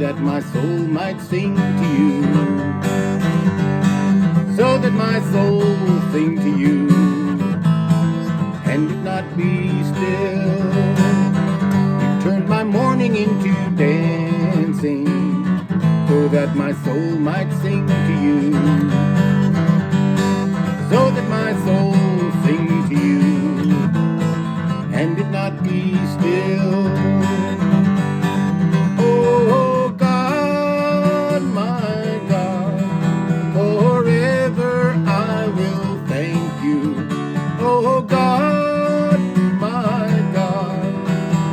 that my soul might sing to you, so that my soul will sing to you, and did not be still. You turned my mourning into dancing, so that my soul might sing to you, so that my soul will sing to you, and did not be still. Oh God, my God, forever I will thank you. Oh God, my God,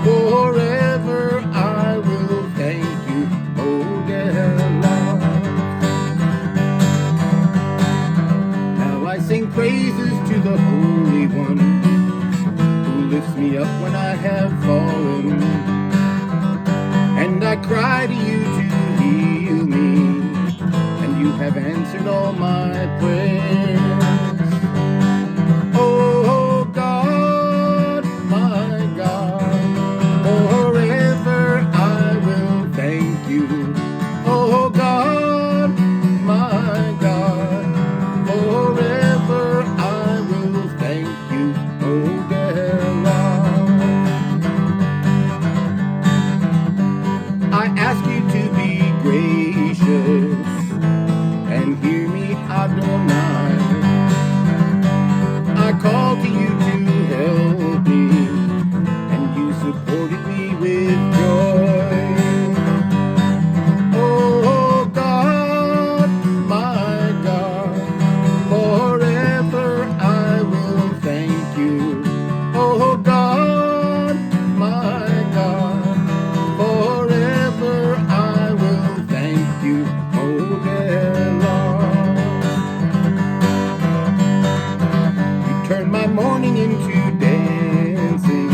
forever I will thank you. Oh dear Lord. Now I sing praises to the Holy One, who lifts me up when I have fallen, and I cry to you to heal me, and you have answered all my prayers. Oh God, my God, forever I will thank you. Oh God, my God, forever I will thank you. Oh dear Lord. I ask you to be gracious and hear me, Adonai. I call to you to help me, and you supported me with joy. Oh God, my God, forever I will thank you. Oh God, my God, forever I will thank you. Oh dear Lord. You turn my mourning into dancing.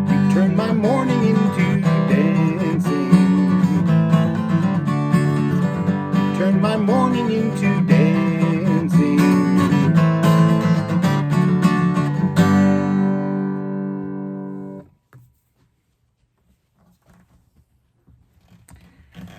You turn my mourning into dancing. You turn my mourning into dancing.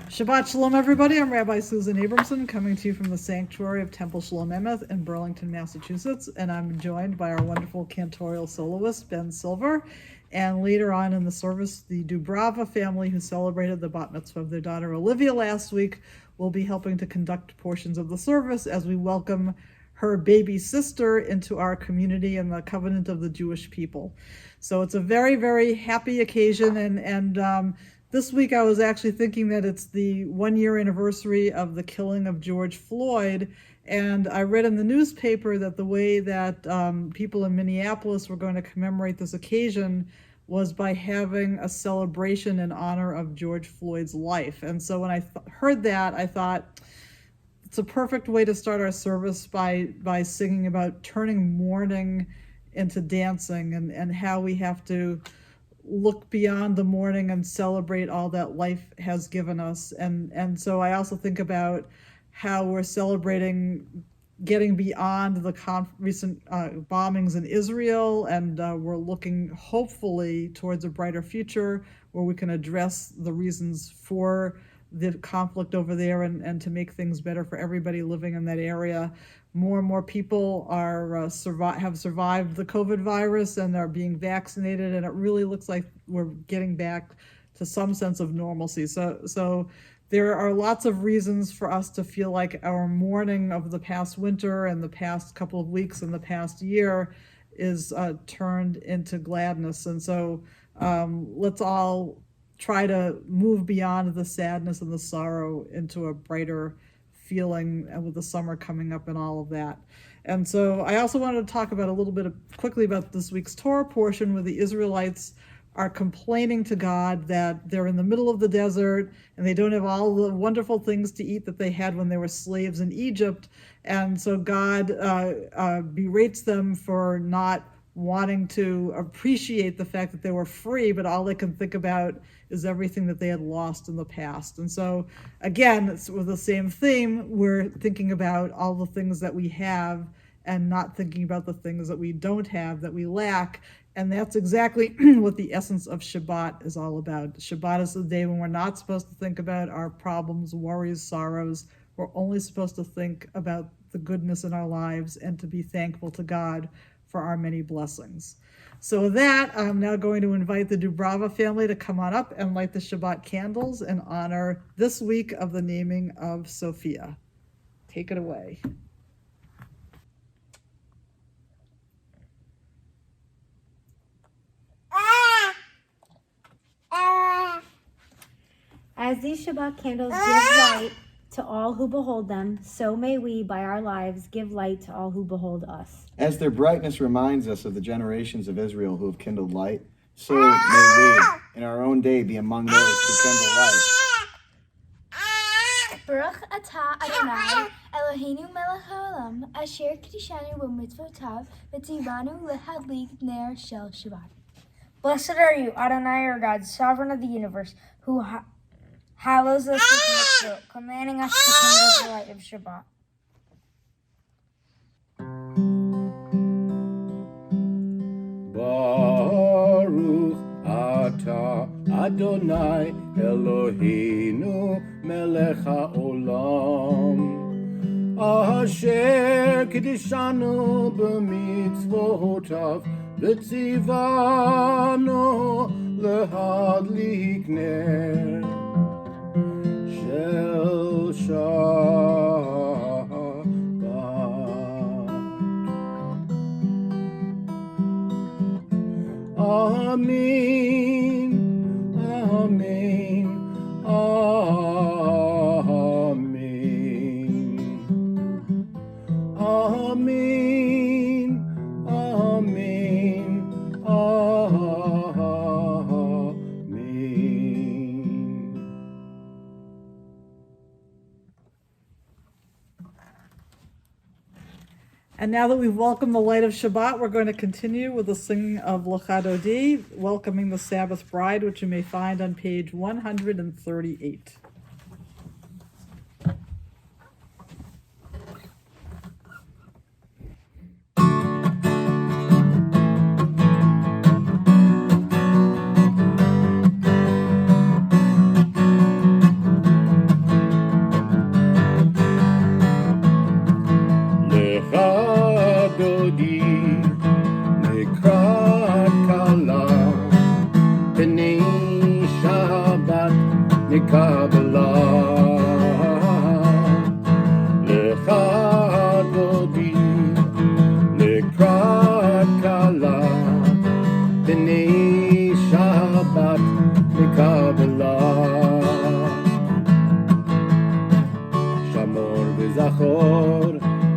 Shabbat Shalom, everybody. I'm Rabbi Susan Abramson, coming to you from the sanctuary of Temple Shalom Emeth in Burlington, Massachusetts, and I'm joined by our wonderful Cantorial Soloist, Ben Silver, and later on in the service, the Dubrava family, who celebrated the bat mitzvah of their daughter Olivia last week, will be helping to conduct portions of the service as we welcome her baby sister into our community and the covenant of the Jewish people. So it's a very, very happy occasion, and this week I was actually thinking that it's the 1-year anniversary of the killing of George Floyd, and I read in the newspaper that the way that people in Minneapolis were going to commemorate this occasion was by having a celebration in honor of George Floyd's life. And so when I heard that, I thought it's a perfect way to start our service by singing about turning mourning into dancing, and how we have to look beyond the mourning and celebrate all that life has given us. And so I also think about how we're celebrating getting beyond the recent bombings in Israel, and we're looking hopefully towards a brighter future where we can address the reasons for the conflict over there, and to make things better for everybody living in that area. More and more people are have survived the COVID virus and are being vaccinated, and it really looks like we're getting back to some sense of normalcy. So there are lots of reasons for us to feel like our mourning of the past winter and the past couple of weeks and the past year is turned into gladness. And so let's all try to move beyond the sadness and the sorrow into a brighter feeling, and with the summer coming up and all of that. And so I also wanted to talk about a little bit quickly about this week's Torah portion, where the Israelites are complaining to God that they're in the middle of the desert and they don't have all the wonderful things to eat that they had when they were slaves in Egypt. And so God berates them for not wanting to appreciate the fact that they were free, but all they can think about is everything that they had lost in the past. And so again, it's with the same theme, we're thinking about all the things that we have and not thinking about the things that we don't have, that we lack. And that's exactly what the essence of Shabbat is all about. Shabbat is the day when we're not supposed to think about our problems, worries, sorrows. We're only supposed to think about the goodness in our lives and to be thankful to God for our many blessings. So with that, I'm now going to invite the Dubrava family to come on up and light the Shabbat candles in honor this week of the naming of Sophia. Take it away. As these Shabbat candles give light to all who behold them, so may we, by our lives, give light to all who behold us. As their brightness reminds us of the generations of Israel who have kindled light, so may we, in our own day, be among those who kindle light. Baruch atah Adonai, Eloheinu melech haolam, asher kiddushanu b'mitzvotav, v'tzivanu lehadlik ner shel Shabbat. Blessed are you, Adonai, our God, sovereign of the universe, who hallows us with mitzvot, commanding us to kindle the light of Shabbat. Baruch atah Adonai Eloheinu melech haolam, asher kiddushanu b'mitzvotav, v'tzivanu lehadlik ner shel Shabbat. Amen, amen, amen, amen, amen, amen. And now that we've welcomed the light of Shabbat, we're going to continue with the singing of Lecha Dodi, welcoming the Sabbath bride, which you may find on page 138.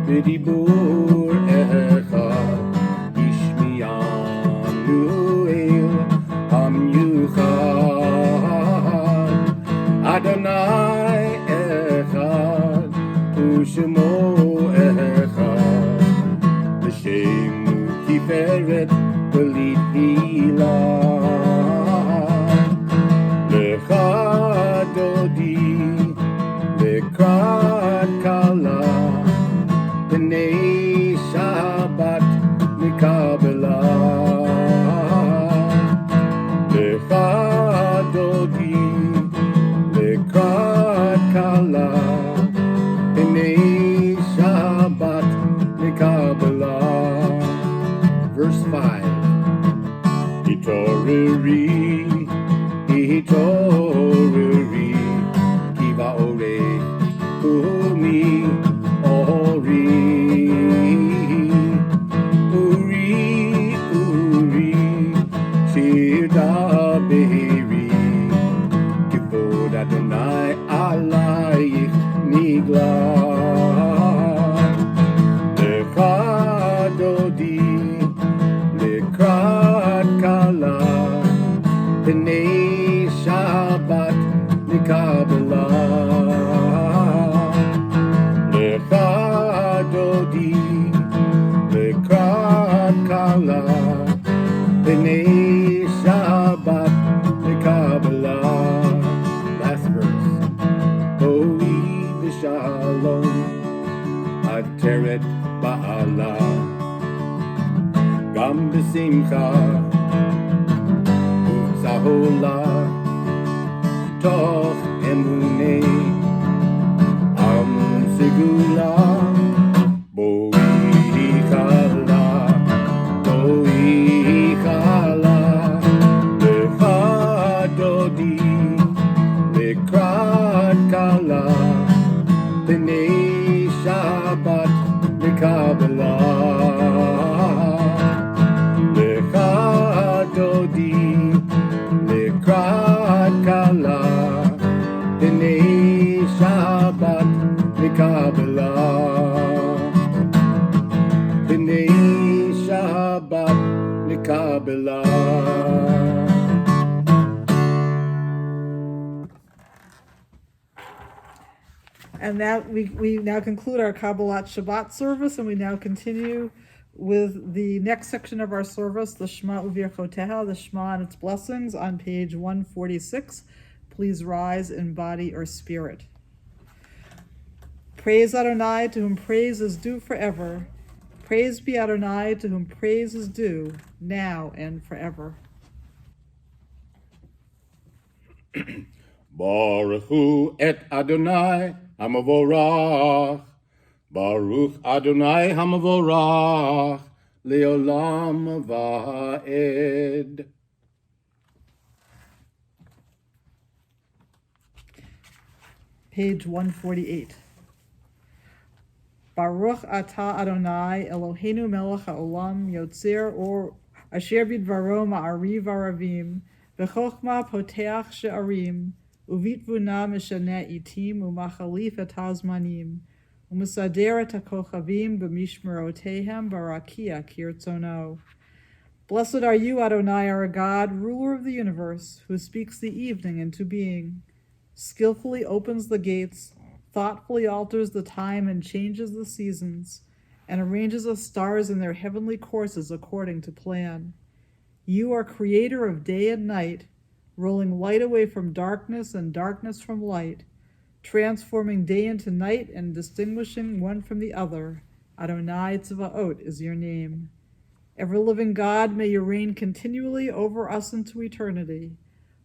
בדיבור אחד השמיענו אל המיוחד, אדוני אחד ושמו אחד, בשם תפארת ולתהילה. לך דודי לקראת כלה, בני שבת מקבלה. לך דודי לקראת כלה, בני שבת מקבלה. Verse 5. התעוררי, התעוררי, כי באורך קומי אורי. אורי, אורי, שיר דברי, כבוד אדוני עלייך נגלה. לך דודי לקראת כלה, בני שבת מקבלה. לך דודי לקראת כלה, בני שבת מקבלה. Last verse. בואי בשלום, עטרת בעלה. simcha u'zahola toch emunei am segula boi chala lecha dodi lekrat kala b'nei Shabbat Kabbalah lecha dodi lekrat kala b'nei Shabbat Kabbalah b'nei Shabbat Kabbalah. And that we now conclude our Kabbalat Shabbat service, and we now continue with the next section of our service, the Shema Uvirchoteha, the Shema and its blessings, on page 146. Please rise in body or spirit. Praise Adonai, to whom praise is due forever. Praise be Adonai, to whom praise is due, now and forever. Baruch hu et Adonai Hamavorach. Baruch Adonai Hamavorach Leolam Va'ed. Page 148. Baruch atah Adonai Eloheinu melech haolam yotzer or asher bidvaro ma'ariv aravim v'chochma poteach she'arim uvitvuna mishaneh itim umachalif et hazmanim u'mesader et hakochavim b'mishmerotehem barakia kirtzono. Blessed are you, Adonai, our God, ruler of the universe, who speaks the evening into being, skillfully opens the gates, thoughtfully alters the time and changes the seasons, and arranges the stars in their heavenly courses according to plan. You are creator of day and night, rolling light away from darkness and darkness from light, transforming day into night and distinguishing one from the other. Adonai Tzvaot is your name. Ever-living God, may you reign continually over us into eternity.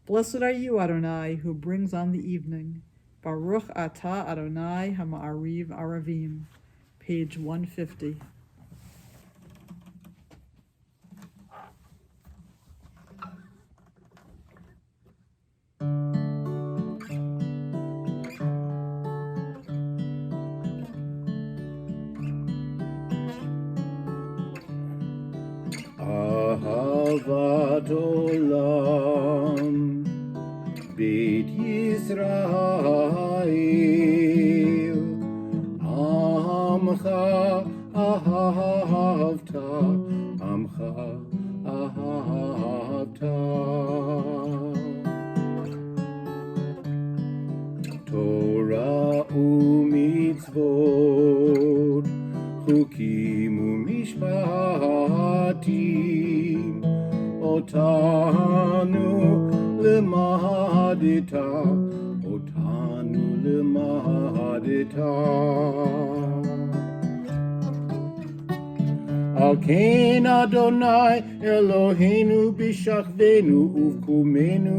Blessed are you, Adonai, who brings on the evening. Baruch atah Adonai Hama'ariv Aravim. Page 150. Ahavat olam Beit Yisrael Amcha ahavta Amcha ahavta Torah u'mitzvot Chukim u'mishpatim Otanu lemadita Al ken Adonai Eloheinu b'shachvenu uvkumenu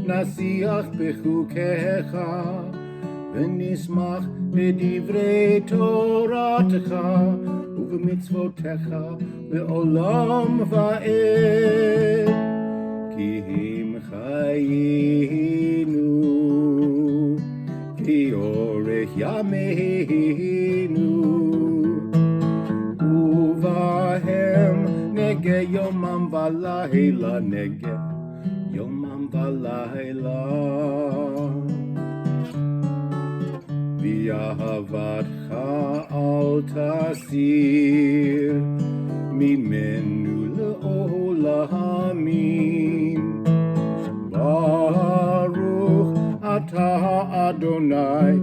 nasiach bechukecha v'nismach b'divrei toratecha uv'mitzvotecha le'olam va'ed ki him chayinu v'yorech yameinu uvahem nege yomam v'layla nege yomam v'layla v'yahavatcha al tasir mimenu le'olamim Baruch atah Adonai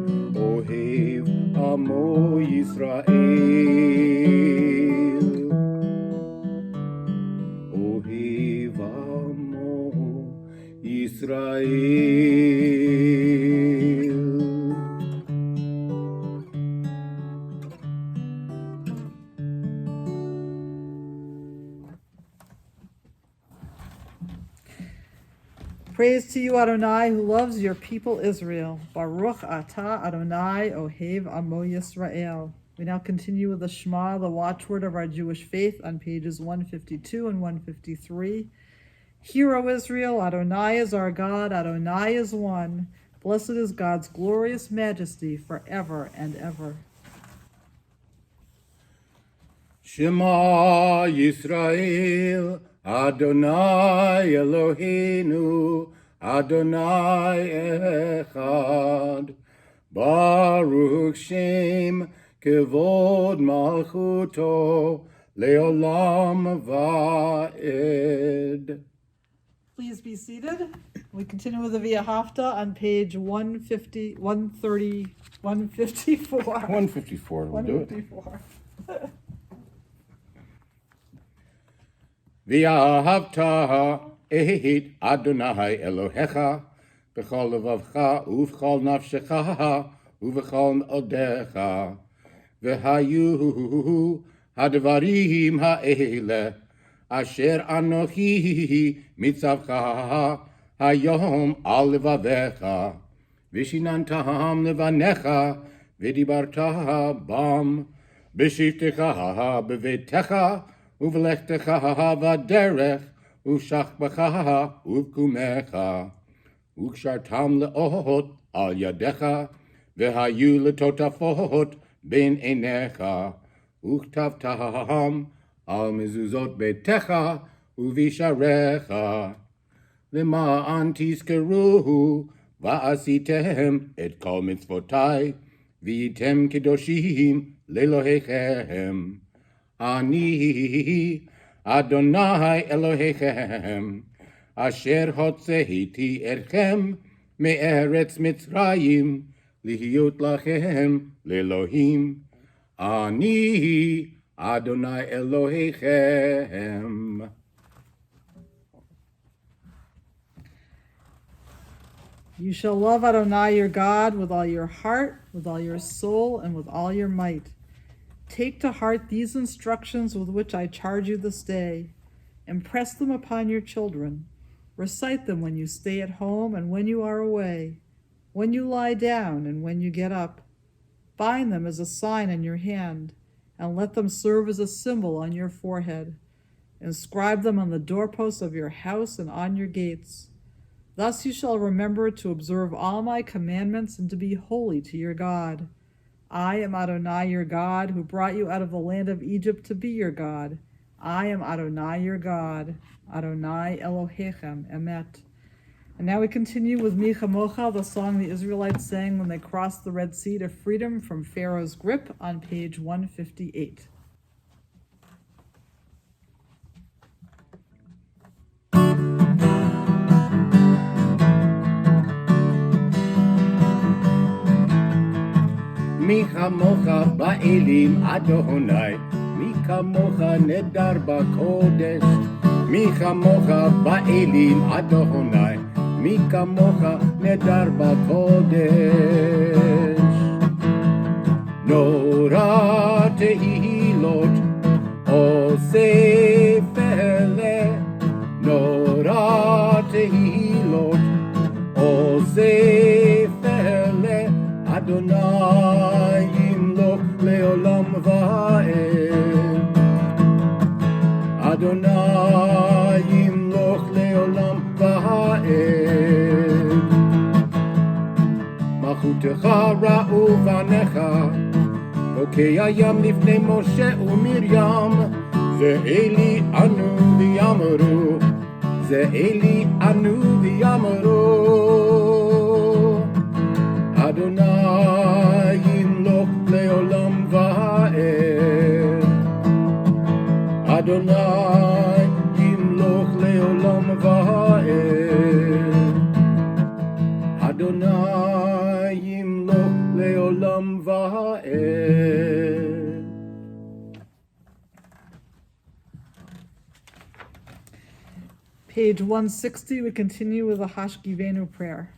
ohev amo Yisrael ohev amo Yisrael. Praise to you, Adonai, who loves your people Israel. Baruch atah Adonai ohev amo Yisrael. We now continue with the Shema, the watchword of our Jewish faith, on pages 152 and 153. Hear, O Israel, Adonai is our God, Adonai is one. Blessed is God's glorious majesty forever and ever. Shema Yisrael, Adonai Eloheinu, Adonai Echad. Baruch Shem Kevod Malchuto Leolam Va'ed. Please be seated. We continue with the Via Hafta on page 154. 154, we'll do it. 154. V'ahavta et Adonai Elohecha b'chol levavcha u'v'chol nafshecha u'v'chol odecha v'hayu hadvarim ha'ele asher anochi mitzavcha hayom al levavecha v'shinantam levanecha v'dibarta bam b'shivtecha b'vetecha Uvlechtecha v'derech u'shachbacha u'vkumecha u'kshartam le'ot al yadecha v'hayu letotafot ben enecha u'chtavtaham al mezuzot betecha u'visharecha למען תזכרו ועשיתם את כל מצוותי והייתם קדושים לאלוהיכם. אני אדוני אלוהיכם, אשר הוצאתי אתכם מארץ מצרים, להיות לכם לאלוהים. אני אדוני אלוהיכם. You shall love Adonai your God with all your heart, with all your soul, and with all your might. Take to heart these instructions with which I charge you this day. Impress them upon your children. Recite them when you stay at home and when you are away, when you lie down and when you get up. Bind them as a sign on your hand, and let them serve as a symbol on your forehead. Inscribe them on the doorposts of your house and on your gates. Thus you shall remember to observe all my commandments and to be holy to your God. I am Adonai your God, who brought you out of the land of Egypt to be your God. I am Adonai your God, Adonai Elohechem, Emet. And now we continue with Mi Chamocha, the song the Israelites sang when they crossed the Red Sea to freedom from Pharaoh's grip, on page 158. מי כמוך באלים אדוני, מי כמוך נדר בקודש, מי כמוך באלים אדוני, מי כמוך נדר בקודש. נורא תהילות עושה פלא, נורא תהילות עושה פלא, אדוני ימלוך לעולם ועד. אדוני ימלוך לעולם ועד. מלכותך ראו בניך, בוקע ים לפני משה ומרים. זה אלי אנו ויאמרו, זה אלי אנו ויאמרו. אדוני ימלוך לעולם ועד. אדוני ימלוך לעולם ועד. אדוני ימלוך לעולם ועד. Page 160, we continue with the Hashkivenu prayer.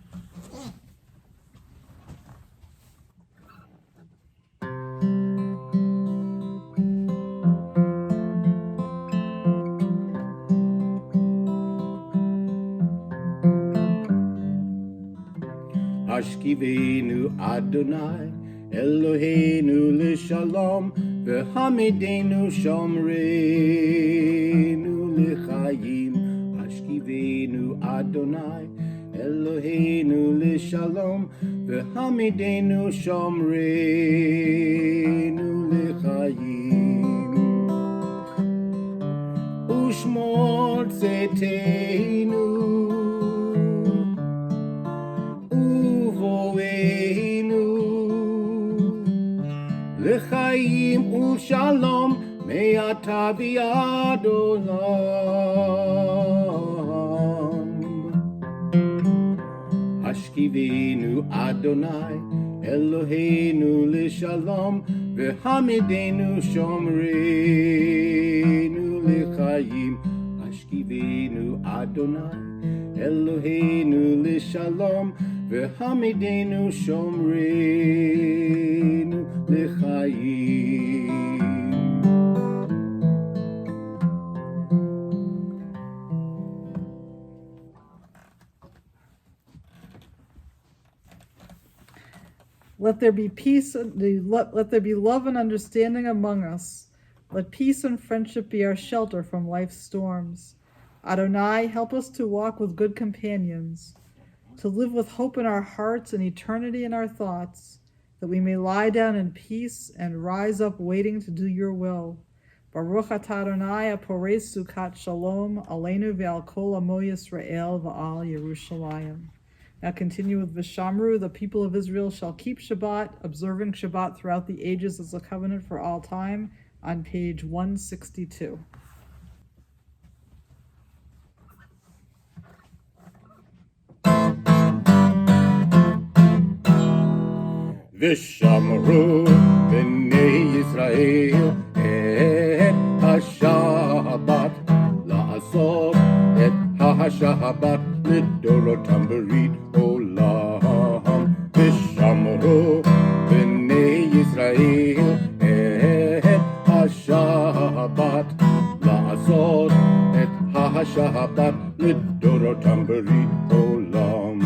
Hashkivenu Adonai Eloheinu l'shalom v'hamidenu shomreinu l'chaim. Hashkivenu Adonai Eloheinu l'shalom v'hamidenu shomreinu l'chaim. Ushmor tzeteinu uvoeinu l'chaim u'shalom me'ata v'ad olam. Hashkivenu Adonai Eloheinu l'shalom v'hamidenu shomreinu l'chaim. Hashkivenu Adonai Eloheinu l'shalom v'hamidenu shomreinu l'chaim. Let there be peace, let there be love and understanding among us. Let peace and friendship be our shelter from life's storms. Adonai, help us to walk with good companions, to live with hope in our hearts and eternity in our thoughts, that we may lie down in peace and rise up waiting to do your will. Baruch atah Adonai apores sukat shalom aleinu ve'al kol amo Yisrael va'al Yerushalayim. Now continue with Vishamru. The people of Israel shall keep Shabbat, observing Shabbat throughout the ages as a covenant for all time, on page 162. Vishamru b'nei Yisrael et ha-Shabbat la'asot et ha-Shabbat lidorotam berit olam. Vishamru b'nei Yisrael et ha-Shabbat la'asot et ha-Shabbat lidorotam berit olam.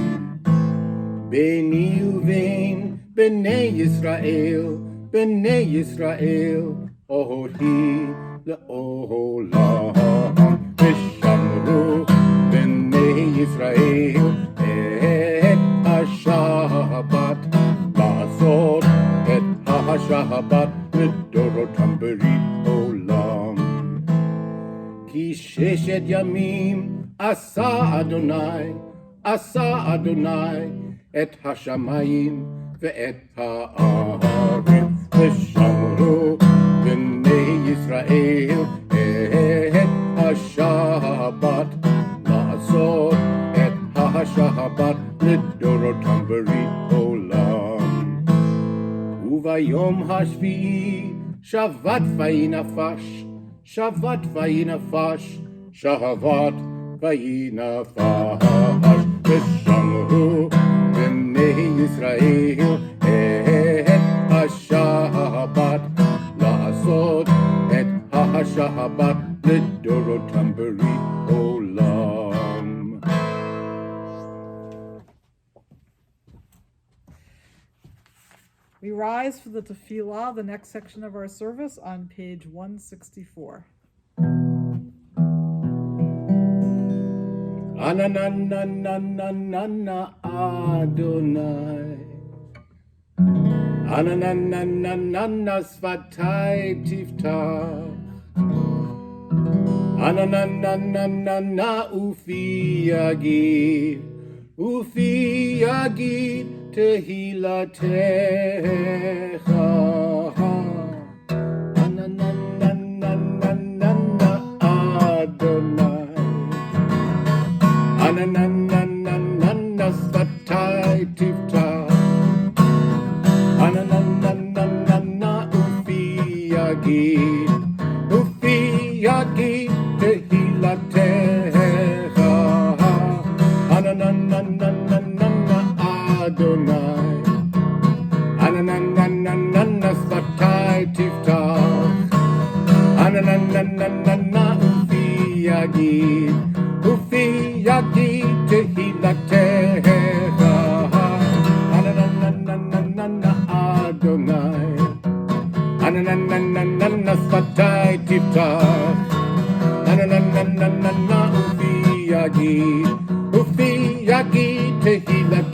Beni uvein B'nei Yisrael, ohoti le'olam. Vishamru b'nei Yisrael et ha-Shabbat la'asot et ha-Shabbat lidorotam berit olam. Ki sheshet yamim asa Adonai et hashamayim ve'et ha'aretz. Vishamru b'nei Yisrael et ha-Shabbat la'asot et ha-Shabbat lidorotam berit olam. Uvayom hashvi'i shavat vayinafash, shavat vayinafash, shavat vayinafash. Vishamru b'nei Yisrael et ha-Shabbat la'asot et ha-Shabbat lidorotam berit olam. We rise for the tefillah, the next section of our service, on page 164. Anananananana Adonai, Ananananana Svatai Tiftach, Ananananana Ufi Yagid Tehilatecha. Ananananana Adonai, Ananananana Svatai Tiftach, Ananananana Ufi Yagid Tehilatecha. Ananananana Adonai, Ananananana Svatai Tiftach, Ananananana Ufi Yagid Tehilatecha.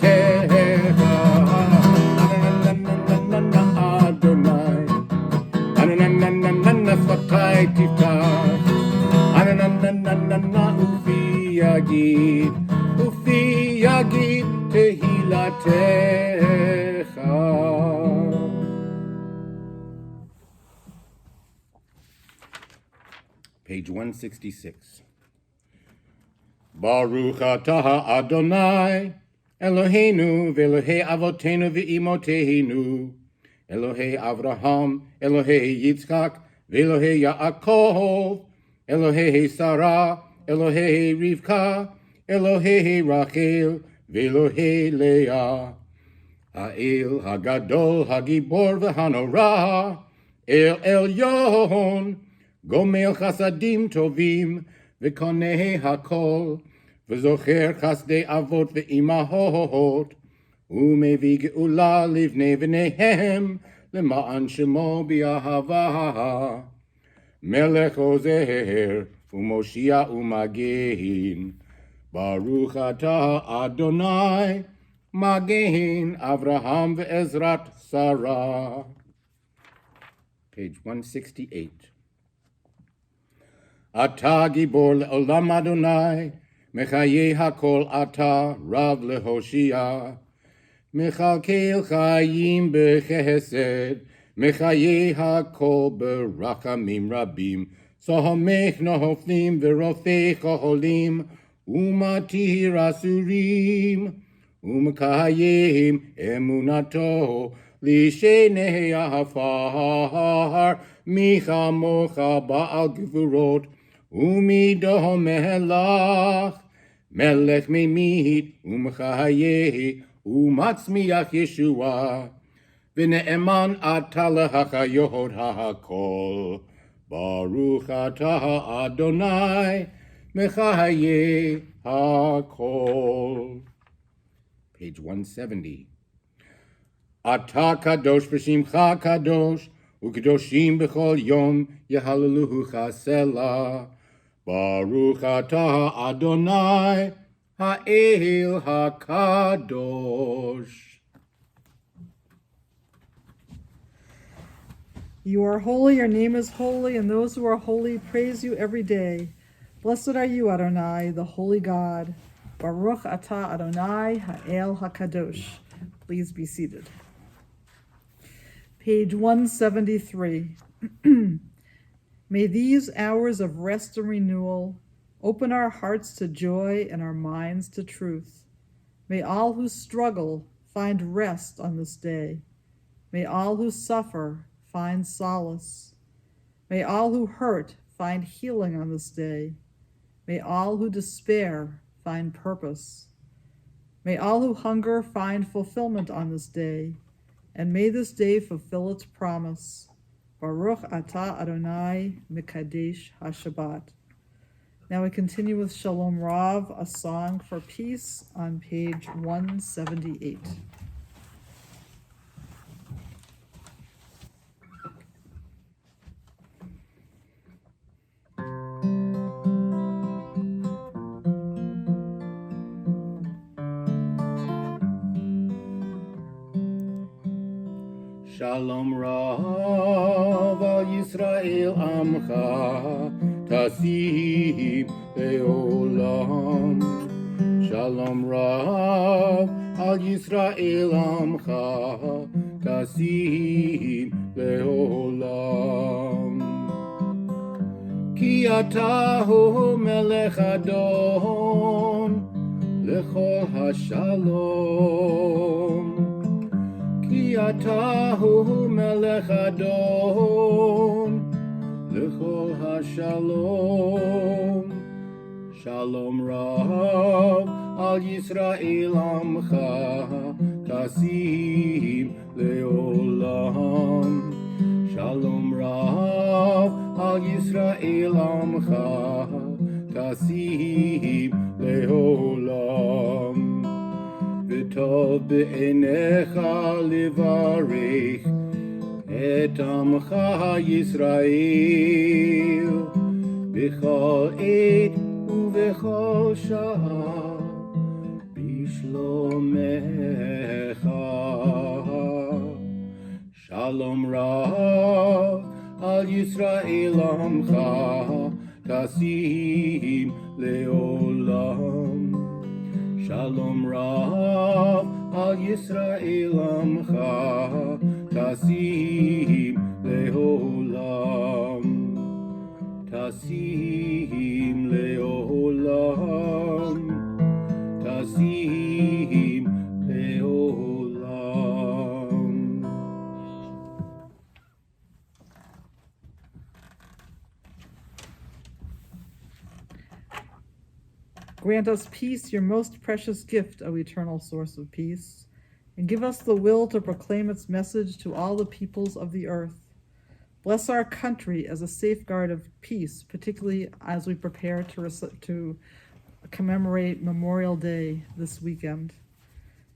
tehillatech Adonai Ananananana sfatai tiftach Ananananana ufi yagid tehillatech. Page 166. Baruch atah Adonai Eloheinu v'Elohei avotenu v'imoteinu Elohei Avraham, Elohei Yitzchak, v'Elohei Yaakov, Elohei Sarah, Elohei Rivka, Elohei Rachel, v'Elohei Leah. Ha'el Hagadol Hagibor v'Hanora, El Elyon, Gomel Chasadim Tovim, v'Konei Hakol, v'Zocher Chasdei Avot v'Imahot, ומביא גאולה לבני בניהם למען שמו באהבה. מלך עוזר ומושיע ומגן, ברוך אתה אדוני מגן אברהם ועזרת שרה. Page 168. אתה גיבור לעולם אדוני, מחיי הכל אתה רב להושיע. מכלכל חיים בחסד, מחיי הכל ברחמים רבים, סומך נופלים ורופא חולים, ומתיר אסורים, ומקיים אמונתו לשני העפר, מי כמוך בעל גבורות, ומידו מלך, מלך ממית ומחיה, ומצמיח ישועה, ונאמן אתה להחיות הכל. ברוך אתה אדוני מחיי הכל. Page 170. אתה קדוש בשמך קדוש, וקדושים בכל יום יהללוך סלה. ברוך אתה אדוני האל הקדוש. You are holy, your name is holy, and those who are holy praise you every day. Blessed are you, Adonai, the holy God. Baruch atah Adonai ha'el hakadosh. Please be seated. Page 173. May these hours of rest and renewal open our hearts to joy and our minds to truth. May all who struggle find rest on this day. May all who suffer find solace. May all who hurt find healing on this day. May all who despair find purpose. May all who hunger find fulfillment on this day. And may this day fulfill its promise. Baruch atah Adonai Mekadesh HaShabbat. Now we continue with Shalom Rav, a song for peace, on page 178. Shalom Rav al Yisrael Amcha Tasim Leolam. Shalom Rav al Yisrael Amcha Tasim Leolam. Ki ata hu melech adon lechol hashalom. Ki ata hu melech adon lechol hashalom. Shalom Rav al Yisrael Amcha Tasim Leolam. Shalom Rav al Yisrael Amcha Tasim Leolam. V'tov be'enecha levarech et Amcha Yisrael b'chol et ובכל שעה בשלום Shalom Shalom Rav al Yisrael Amcha Tasim Leolam. Shalom Rav al Yisrael Amcha Tasim Leolam. Tasim Leolam. Tasim Leolam. Grant us peace, your most precious gift, O eternal source of peace, and give us the will to proclaim its message to all the peoples of the earth. Bless our country as a safeguard of peace, particularly as we prepare to commemorate Memorial Day this weekend,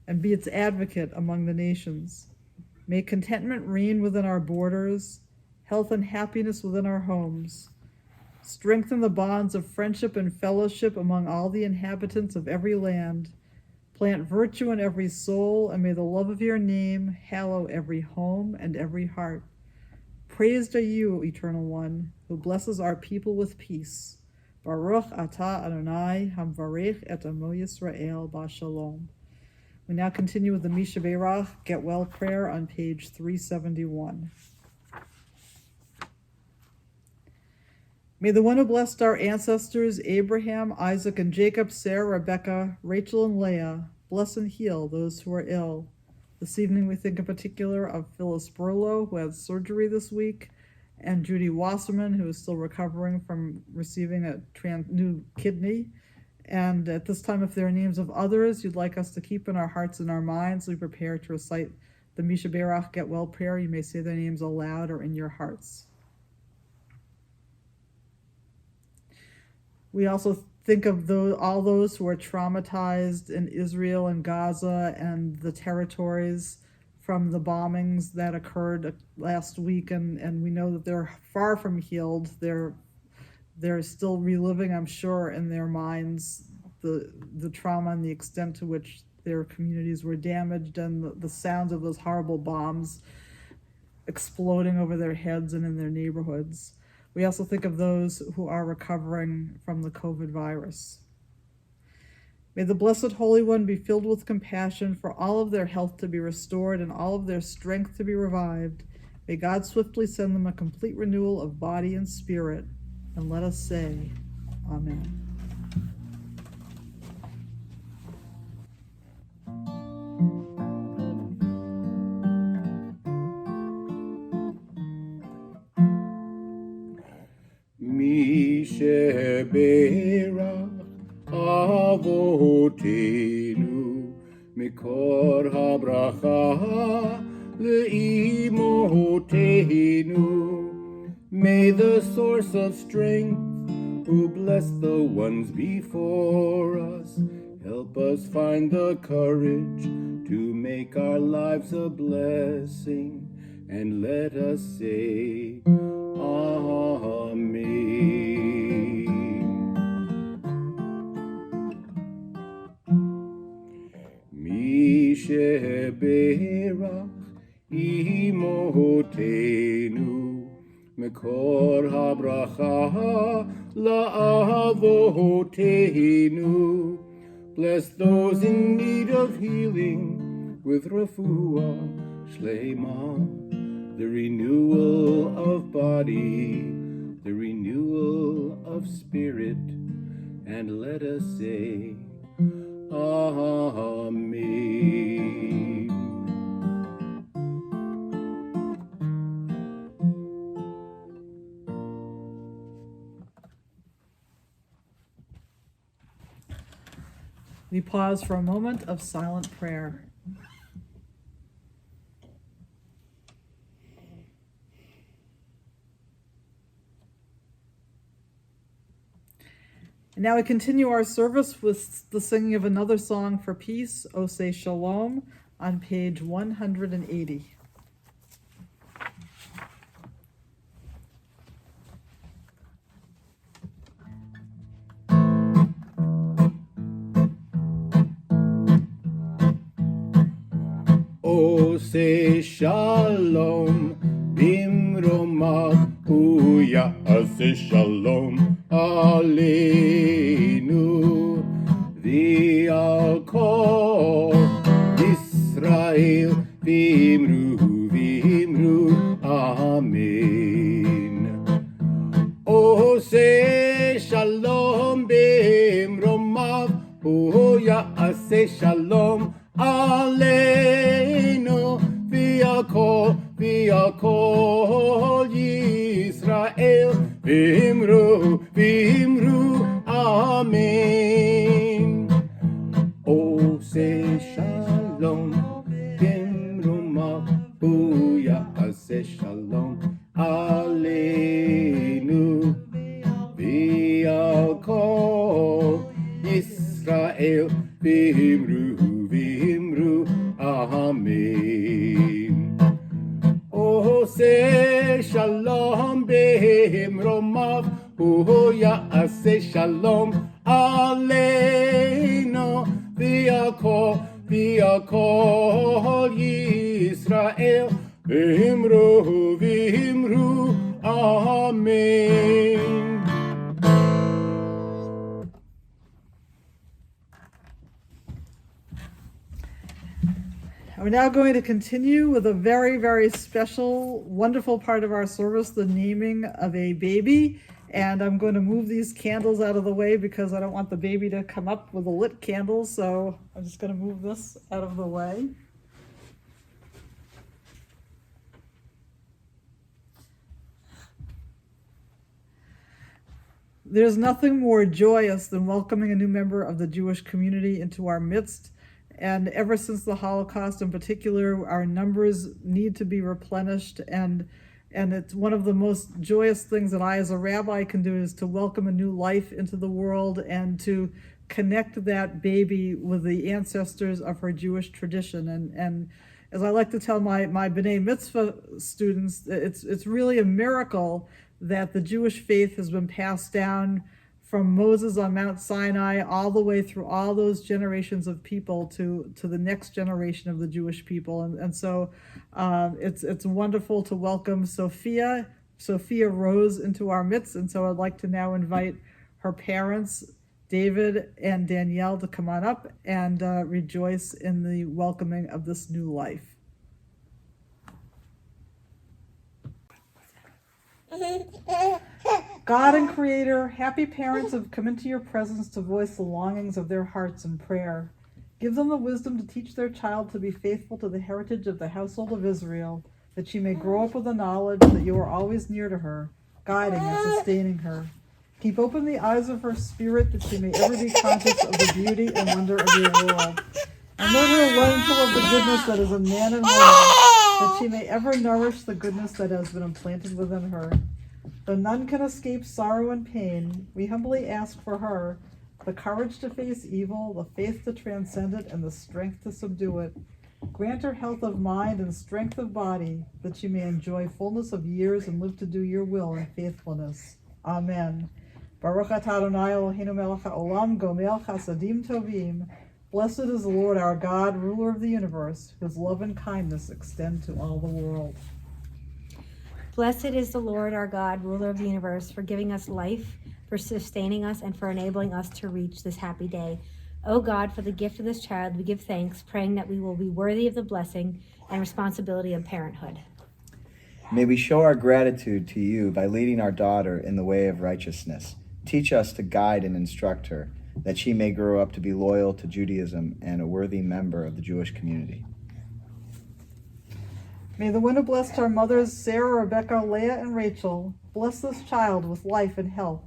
and be its advocate among the nations. May contentment reign within our borders, health and happiness within our homes. Strengthen the bonds of friendship and fellowship among all the inhabitants of every land. Plant virtue in every soul, and may the love of your name hallow every home and every heart. Praised are you, Eternal One, who blesses our people with peace. Baruch atah Adonai hamvarech et amo Yisrael b'shalom. We now continue with the Misha Get Well prayer on page 371. May the one who blessed our ancestors, Abraham, Isaac, and Jacob, Sarah, Rebecca, Rachel, and Leah, bless and heal those who are ill. This evening we think in particular of Phyllis Burlow, who had surgery this week, and Judy Wasserman, who is still recovering from receiving a new kidney. And at this time, if there are names of others you'd like us to keep in our hearts and our minds, we prepare to recite the Misha Get Well prayer. You may say their names aloud or in your hearts. We also think of all those who are traumatized in Israel and Gaza and the territories from the bombings that occurred last week, and we know that they're far from healed. They're still reliving, I'm sure, in their minds the trauma and the extent to which their communities were damaged, and the sounds of those horrible bombs exploding over their heads and in their neighborhoods. We also think of those who are recovering from the COVID virus. May the Blessed Holy One be filled with compassion for all of their health to be restored and all of their strength to be revived. May God swiftly send them a complete renewal of body and spirit. And let us say, Amen. Misha Avotenu Mikor habracha leimotenu. May the source of strength, who bless the ones before us, help us find the courage to make our lives a blessing, and let us say, Amen. Misha berach imotenu mekor habracha la'avotenu. Bless those in need of healing with refuah shlema, the renewal of body, the renewal of spirit, and let us say, Amen. We pause for a moment of silent prayer. And now we continue our service with the singing of another song for peace, O Say Shalom, on page 180. עושה שלום במרומיו, הוא יעשה שלום עלינו ועל כל ישראל, ואמרו אמן. עושה שלום במרומיו, הוא יעשה שלום עלינו ועל כל ישראל, ואמרו אמן. עושה שלום במרומיו, הוא יעשה שלום עלינו ועל כל ישראל, ואמרו אמן. עושה שלום במרומיו, הוא יעשה שלום עלינו ועל כל ישראל, ואמרו אמן. We're now going to continue with a very, very special, wonderful part of our service, the naming of a baby. And I'm going to move these candles out of the way because I don't want the baby to come up with a lit candle. So I'm just going to move this out of the way. There's nothing more joyous than welcoming a new member of the Jewish community into our midst. And ever since the Holocaust in particular, our numbers need to be replenished. And it's one of the most joyous things that I as a rabbi can do is to welcome a new life into the world and to connect that baby with the ancestors of her Jewish tradition. And as I like to tell my B'nai Mitzvah students, it's really a miracle that the Jewish faith has been passed down from Moses on Mount Sinai all the way through all those generations of people to the next generation of the Jewish people. And so it's wonderful to welcome Sophia Rose into our midst. And so I'd like to now invite her parents, David and Danielle, to come on up and rejoice in the welcoming of this new life. God and Creator, happy parents have come into your presence to voice the longings of their hearts in prayer. Give them the wisdom to teach their child to be faithful to the heritage of the household of Israel, that she may grow up with the knowledge that you are always near to her, guiding and sustaining her. Keep open the eyes of her spirit, that she may ever be conscious of the beauty and wonder of your world. And let her learn to love the goodness that is in man and woman, that she may ever nourish the goodness that has been implanted within her. Though none can escape sorrow and pain, we humbly ask for her the courage to face evil, the faith to transcend it, and the strength to subdue it. Grant her health of mind and strength of body, that she may enjoy fullness of years and live to do your will in faithfulness. Amen. Baruch atah Adonai Eloheinu melech haolam gomel chasadim tovim. Blessed is the Lord our God, ruler of the universe, whose love and kindness extend to all the world. Blessed is the Lord our God, ruler of the universe, for giving us life, for sustaining us, and for enabling us to reach this happy day. O God, for the gift of this child, we give thanks, praying that we will be worthy of the blessing and responsibility of parenthood. May we show our gratitude to you by leading our daughter in the way of righteousness. Teach us to guide and instruct her, that she may grow up to be loyal to Judaism and a worthy member of the Jewish community. May the one who blessed our mothers, Sarah, Rebecca, Leah, and Rachel, bless this child with life and health.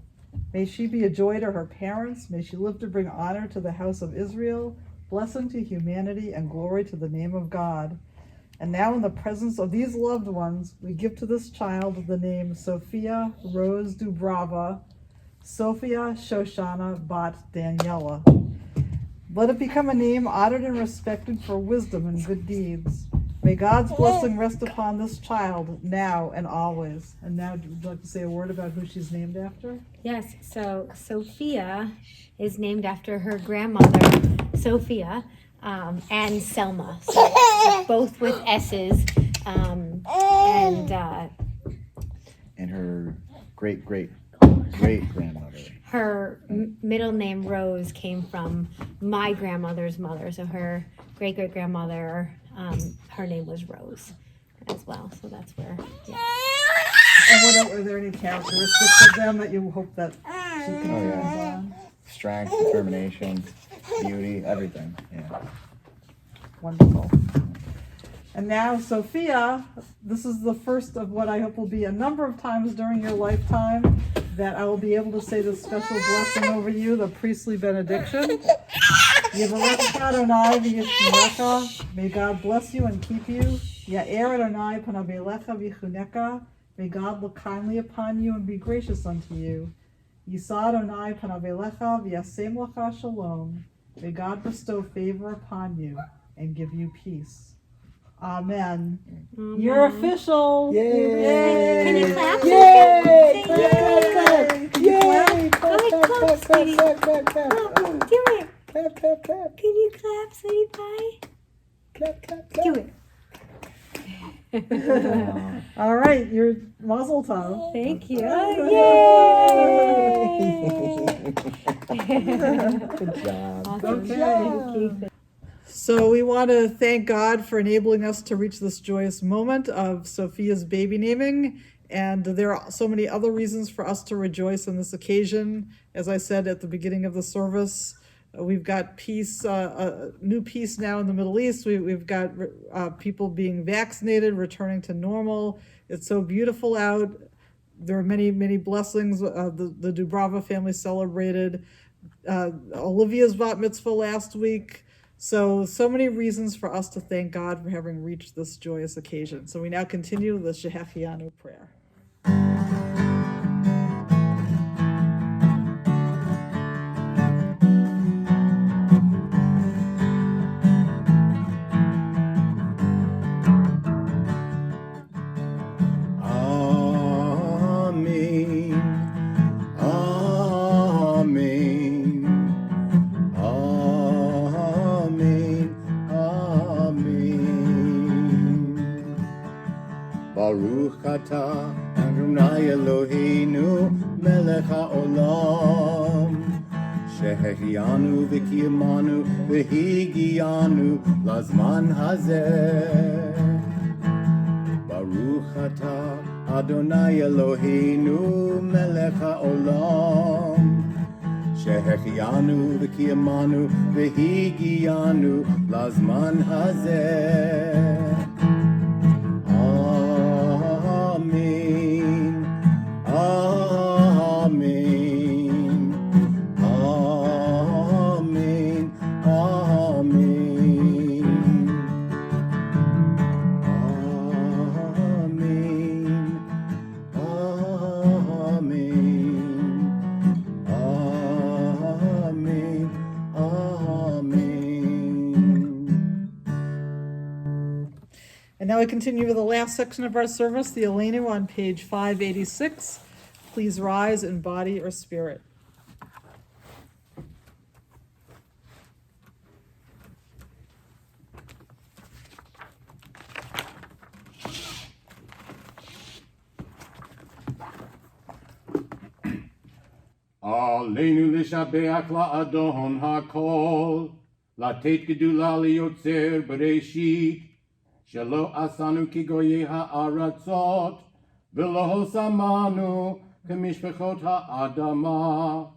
May she be a joy to her parents. May she live to bring honor to the house of Israel, blessing to humanity, and glory to the name of God. And now in the presence of these loved ones, we give to this child the name Sophia Rose Dubrava, Sophia Shoshana Bat Daniela. Let it become a name honored and respected for wisdom and good deeds. May God's blessing rest upon this child now and always. And now, would you like to say a word about who she's named after? Yes, so Sophia is named after her grandmother, Sophia, and Selma. So both with S's. And her great-great-great-grandmother. her middle name Rose came from my grandmother's mother. So her great-great-grandmother, her name was Rose as well. So that's where, yeah. And are there any characteristics of them that you hope that she continues on? Strength, determination, beauty, everything. Yeah. Wonderful. And now, Sophia, this is the first of what I hope will be a number of times during your lifetime that I will be able to say the special blessing over you, the priestly benediction. Yivarecha Adonai v'yishmerecha. May God bless you and keep you. Ya'er Adonai panav elecha v'chuneka. May God look kindly upon you and be gracious unto you. Yisa Adonai panav elecha v'yasem lecha shalom. May God bestow favor upon you and give you peace. Amen. Mm-hmm. You're official. Yay! Yay! Can you clap? Yay! Yay! Yay! Go ahead, clap, sweetie. Clap, clap, clap, Clap, clap. do it. Clap, clap, clap. Can you clap, sweetie pie? Clap, clap, clap. Do it. All right, you're Mazel Tov. Thank you. Yay! Good job. Awesome. Okay. So we want to thank God for enabling us to reach this joyous moment of Sophia's baby naming. And there are so many other reasons for us to rejoice on this occasion. As I said at the beginning of the service, we've got peace, new peace now in the Middle East. We've got people being vaccinated, returning to normal. It's so beautiful out. There are many, many blessings. The Dubrava family celebrated Olivia's bat mitzvah last week. So many reasons for us to thank God for having reached this joyous occasion. So we now continue the Shehechianu prayer. Baruch atah Adonai Eloheinu melech haolam shehechianu v'kiyamanu v'higianu lazman hazeh. Baruch atah Adonai Eloheinu melech haolam shehechianu v'kiyamanu v'higianu lazman hazeh. And now we continue with the last section of our service, the Elenu on page 586. Please rise in body or spirit. Aleinu lishabeach la'adon hakol, latet gedula liyotzer bereshit, shelo asanu kigoye ha'aratzot, v'lo samanu kemishpechot ha'adama,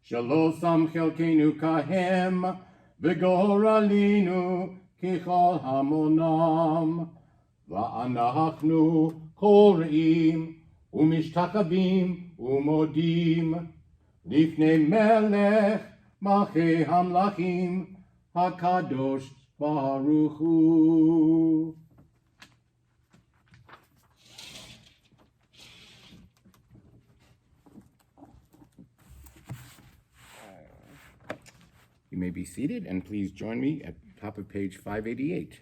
shelo sam chelkenu kahem, v'goralinu kichol hamonam, va'anachnu korim, umishtachavim umodim, Lifnei melech malchei hamlachim hakadosh baruch hu. You may be seated, and please join me at the top of page 588.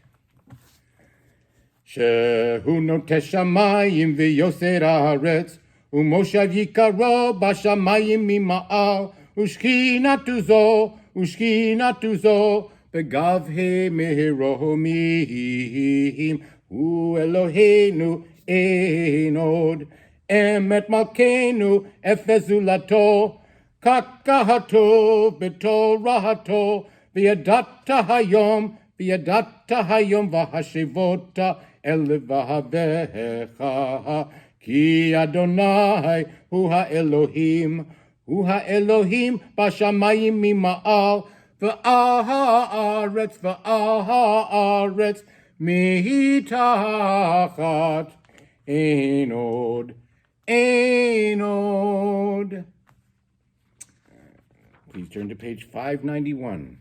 Shehu notesh shamayim v'yoser haaretz ומושב יקרו בשמיים ממעל, ושכינתו זו begavhe mehirohim, hu Eloheinu enod, emet malkeinu efezulato, kakahato betorahato, viadata hayom vahashivota elevahavecha, ki Adonai hu ha-Elohim bashamayim mima'al, v'aretz mitachat enod. Please turn to page 591.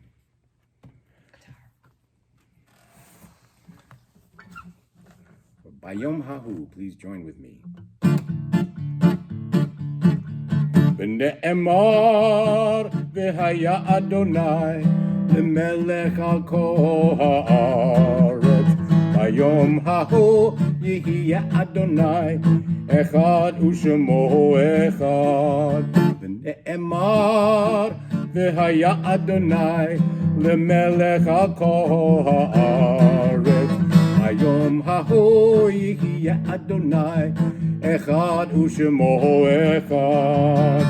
Bayom Hahu, please join with me. V'ne'emar v'haya Adonai lemelech al kol haaretz. Bayom hahu yihya Adonai echad u'shemo echad. V'ne'emar v'haya Adonai lemelech al kol haaretz. Bayom hahu yihya Adonai echad u'shemo echad.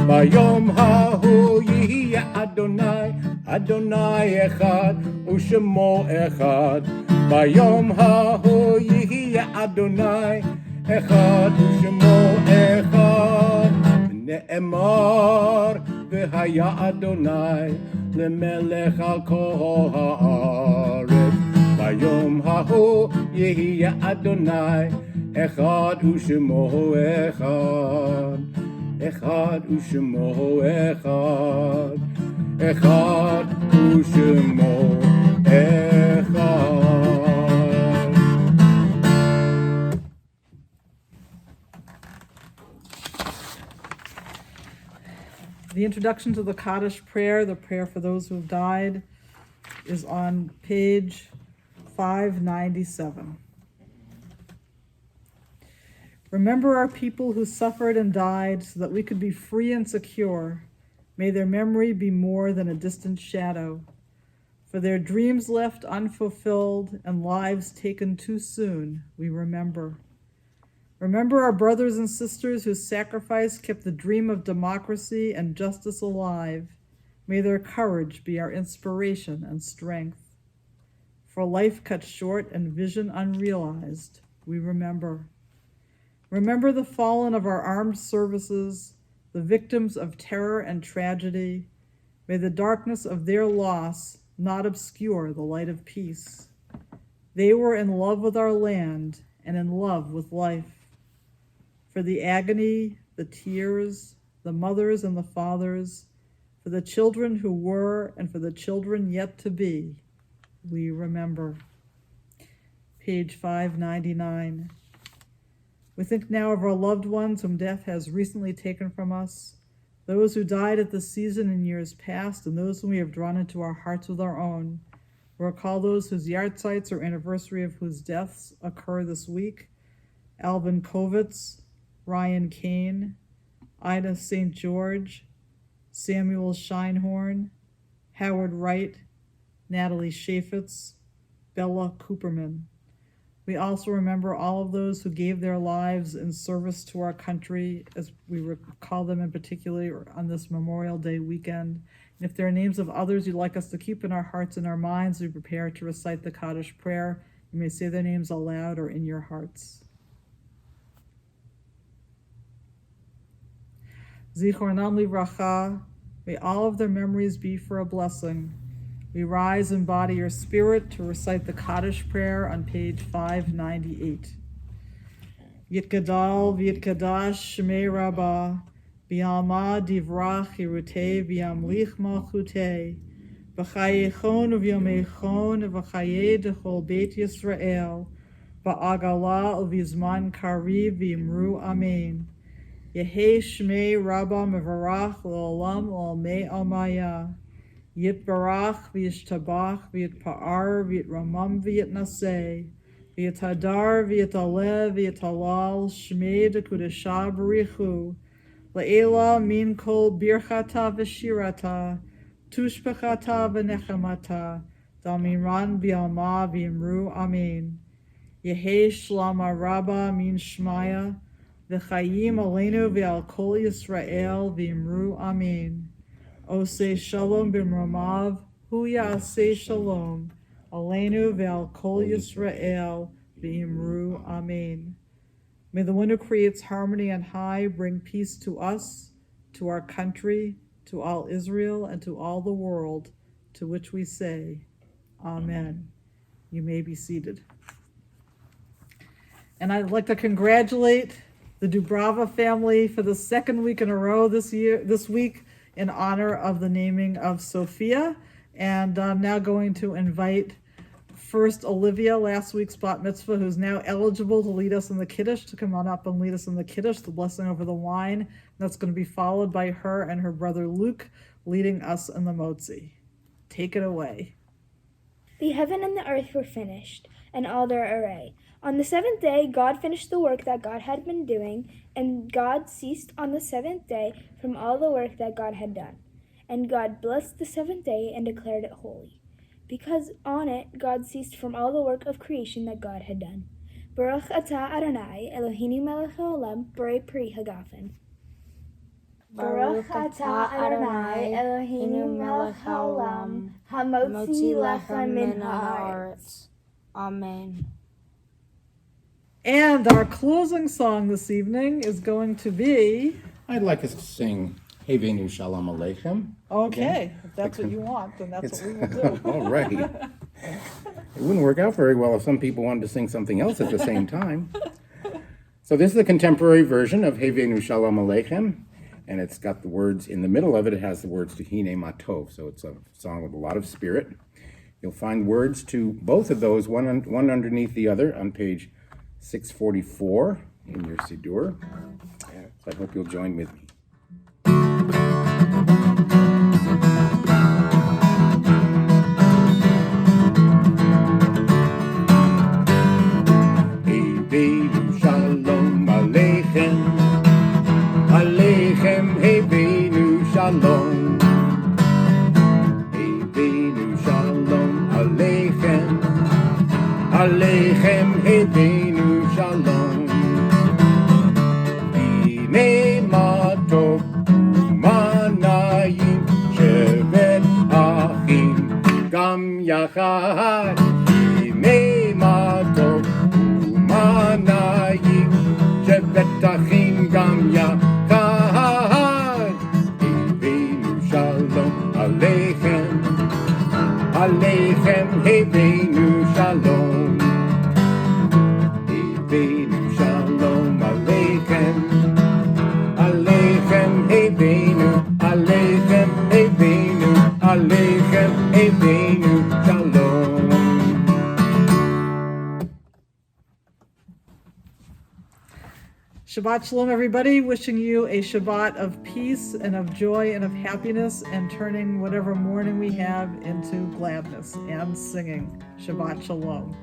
Bayom hahu yihya Adonai echad u'shemo echad. Bayom hahu yihya Adonai echad u'shemo echad. Ne'emar v'haya Adonai lemelech al kol haaretz. Bayom hahu yihya Adonai echad u'shemo echad. Echad u'shemo echad. Echad u'shemo echad. The introduction to the Kiddush prayer, the prayer for those who have died, is on page 597. Remember our people who suffered and died so that we could be free and secure. May their memory be more than a distant shadow. For their dreams left unfulfilled and lives taken too soon, we remember. Remember our brothers and sisters whose sacrifice kept the dream of democracy and justice alive. May their courage be our inspiration and strength. For life cut short and vision unrealized, we remember. Remember the fallen of our armed services, the victims of terror and tragedy. May the darkness of their loss not obscure the light of peace. They were in love with our land and in love with life. For the agony, the tears, the mothers and the fathers, for the children who were and for the children yet to be, we remember. Page 599. We think now of our loved ones whom death has recently taken from us, those who died at this season in years past, and those whom we have drawn into our hearts with our own. We recall those whose yahrzeits or anniversary of whose deaths occur this week: Alvin Kovitz, Ryan Kane, Ida St. George, Samuel Scheinhorn, Howard Wright, Natalie Chaffetz, Bella Cooperman. We also remember all of those who gave their lives in service to our country, as we recall them in particular on this Memorial Day weekend. And if there are names of others you'd like us to keep in our hearts and our minds, we prepare to recite the Kiddush prayer. You may say their names aloud or in your hearts. Zichronam livracha, may all of their memories be for a blessing. We rise in body or spirit to recite the Kiddush prayer on page 598. Yitgadal v'yitkadash shmei Rabba, v'yalma divrach yirutei v'yamlich malchutei, v'chayechon v'yomechon v'chayei dechol beit Yisrael, v'agala v'yizman kariv v'yimru amen. Yehei shmei Rabba mevarach l'olam l'olmei almaya. Yitbarach v'yishtabach v'yitpa'ar v'yitramam v'yitnaseh v'yitadar v'yitaleh v'yitalal shmei dekudesha b'richu le'ela min kol birchata v'shirata tushbechata v'nechamata, damiran bi'alma v'imru amen. Yehi shlama rabba min shmaya, v'chayim aleinu v'al kol Yisrael v'imru amen. Oseh shalom b'mromav, hu ya'aseh shalom, aleinu v'al kol Yisrael v'imru amen. May the one who creates harmony on high bring peace to us, to our country, to all Israel, and to all the world, to which we say, Amen. You may be seated. And I'd like to congratulate the Dubrava family for the second week in a row this week in honor of the naming of Sophia. And I'm now going to invite first Olivia, last week's bat mitzvah, who's now eligible to lead us in the Kiddush, to come on up and lead us in the Kiddush, the blessing over the wine. That's going to be followed by her and her brother Luke leading us in the motzi. Take it away. The heaven and the earth were finished, and all their array. On the seventh day, God finished the work that God had been doing, and God ceased on the seventh day from all the work that God had done. And God blessed the seventh day and declared it holy, because on it God ceased from all the work of creation that God had done. Baruch atah Adonai, Eloheinu melech haolam, borei pri hagafen. Baruch atah Adonai, Eloheinu melech haolam, hamotzi lechem min haaretz. Amen. And our closing song this evening is going to be... I'd like us to sing Hevenu Shalom Aleichem. Okay, if that's what you want, then that's what we will do. All right. It wouldn't work out very well if some people wanted to sing something else at the same time. So this is the contemporary version of Hevenu Shalom Aleichem, and it's got the words in the middle of it. It has the words to Hine Matov, so it's a song with a lot of spirit. You'll find words to both of those, one underneath the other, on page 644 in your Siddur. So I hope you'll join with me. Hevenu Shalom Aleichem, Aleichem Hevenu Shalom, Hevenu Shalom Aleichem, Aleichem Hevenu Shalom. Hine matov umanayim shevet achim gam yachad. Hine matov umanayim shevet achim gam yachad. Hevenu Shalom Aleichem, Aleichem Hevenu Shalom, Hevenu Shalom Aleichem, Aleichem Hevenu, Aleichem Hevenu, Aleichem Hevenu Shalom. Shabbat Shalom, everybody. Wishing you a Shabbat of peace and of joy and of happiness, and turning whatever mourning we have into gladness and singing. Shabbat Shalom.